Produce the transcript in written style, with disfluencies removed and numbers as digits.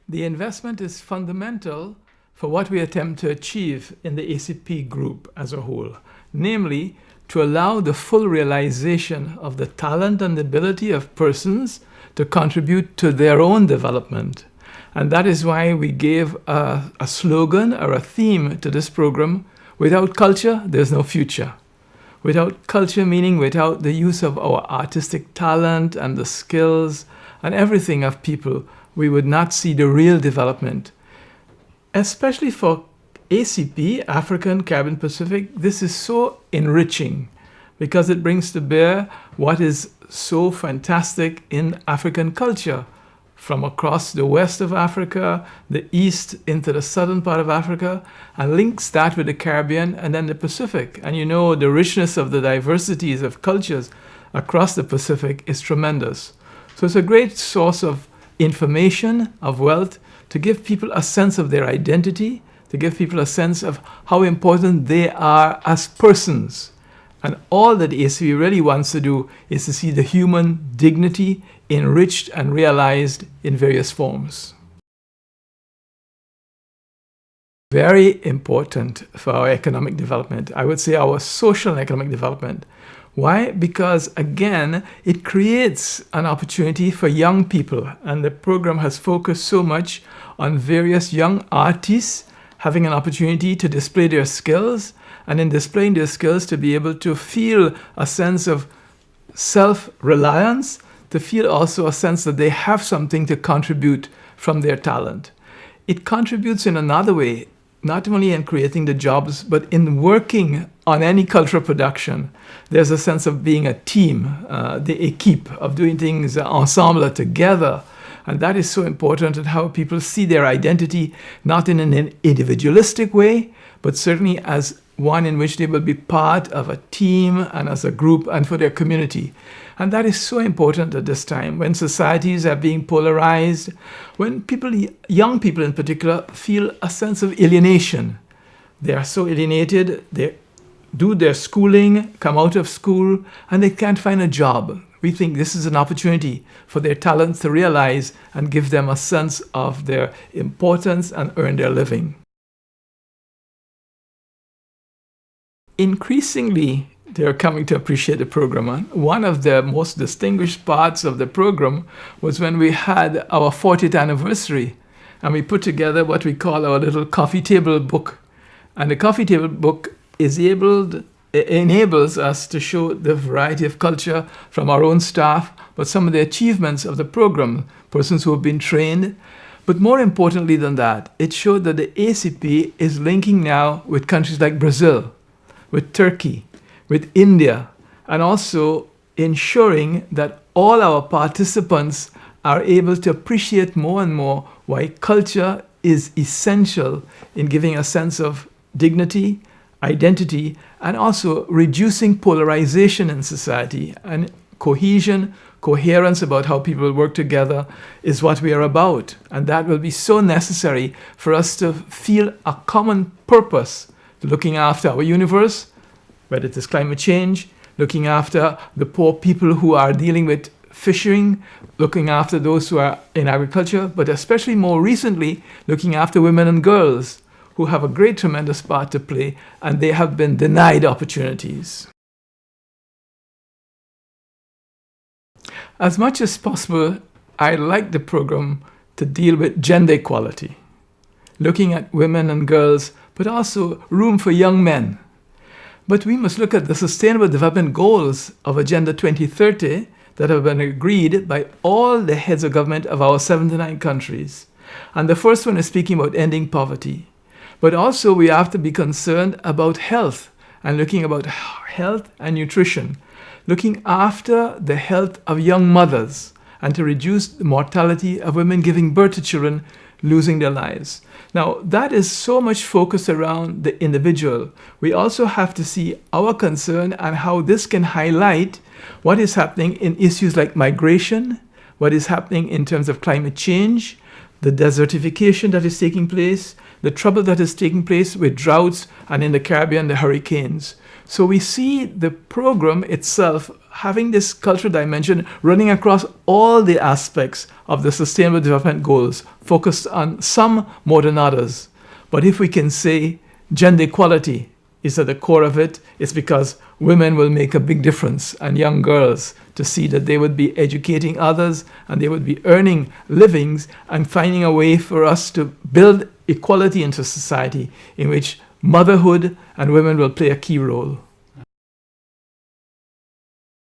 The investment is fundamental for what we attempt to achieve in the ACP group as a whole, namely to allow the full realization of the talent and ability of persons to contribute to their own development. And that is why we gave a slogan or a theme to this program: without culture, there's no future. Without culture meaning without the use of our artistic talent and the skills and everything of people, we would not see the real development. Especially for ACP, African, Caribbean, Pacific, this is so enriching because it brings to bear what is so fantastic in African culture, from across the west of Africa, the east into the southern part of Africa, and links that with the Caribbean and then the Pacific. And you know, the richness of the diversities of cultures across the Pacific is tremendous. So it's a great source of information, of wealth, to give people a sense of their identity, to give people a sense of how important they are as persons. And all that the ACP really wants to do is to see the human dignity enriched and realized in various forms. Very important for our economic development. I would say our social and economic development. Why? Because again, it creates an opportunity for young people, and the program has focused so much on various young artists having an opportunity to display their skills, and in displaying their skills to be able to feel a sense of self-reliance, to feel also a sense that they have something to contribute from their talent. It contributes in another way, not only in creating the jobs, but in working on any cultural production. There's a sense of being a team, the équipe, of doing things ensemble, together. And that is so important in how people see their identity, not in an individualistic way, but certainly as one in which they will be part of a team and as a group and for their community. And that is so important at this time when societies are being polarized, when people, young people in particular, feel a sense of alienation. They are so alienated, they do their schooling, come out of school, and they can't find a job. We think this is an opportunity for their talents to realize and give them a sense of their importance and earn their living. Increasingly, they're coming to appreciate the program. And one of the most distinguished parts of the program was when we had our 40th anniversary, and we put together what we call our little coffee table book. And the coffee table book enables us to show the variety of culture from our own staff, but some of the achievements of the program, persons who have been trained. But more importantly than that, it showed that the ACP is linking now with countries like Brazil, with Turkey, with India, and also ensuring that all our participants are able to appreciate more and more why culture is essential in giving a sense of dignity, identity, and also reducing polarization in society. And cohesion, coherence about how people work together is what we are about. And that will be so necessary for us to feel a common purpose, looking after our universe, whether it is climate change, looking after the poor people who are dealing with fishing, looking after those who are in agriculture, but especially more recently, looking after women and girls who have a great, tremendous part to play, and they have been denied opportunities. As much as possible, I like the program to deal with gender equality, looking at women and girls, but also room for young men. But we must look at the Sustainable Development Goals of Agenda 2030 that have been agreed by all the heads of government of our 79 countries. And the first one is speaking about ending poverty. But also we have to be concerned about health and looking about health and nutrition, looking after the health of young mothers and to reduce the mortality of women giving birth to children losing their lives. Now, that is so much focused around the individual. We also have to see our concern and how this can highlight what is happening in issues like migration, what is happening in terms of climate change, the desertification that is taking place, the trouble that is taking place with droughts, and in the Caribbean, the hurricanes. So we see the program itself having this cultural dimension running across all the aspects of the Sustainable Development Goals, focused on some more than others. But if we can say gender equality is at the core of it, it's because women will make a big difference, and young girls, to see that they would be educating others and they would be earning livings and finding a way for us to build equality into society in which motherhood and women will play a key role.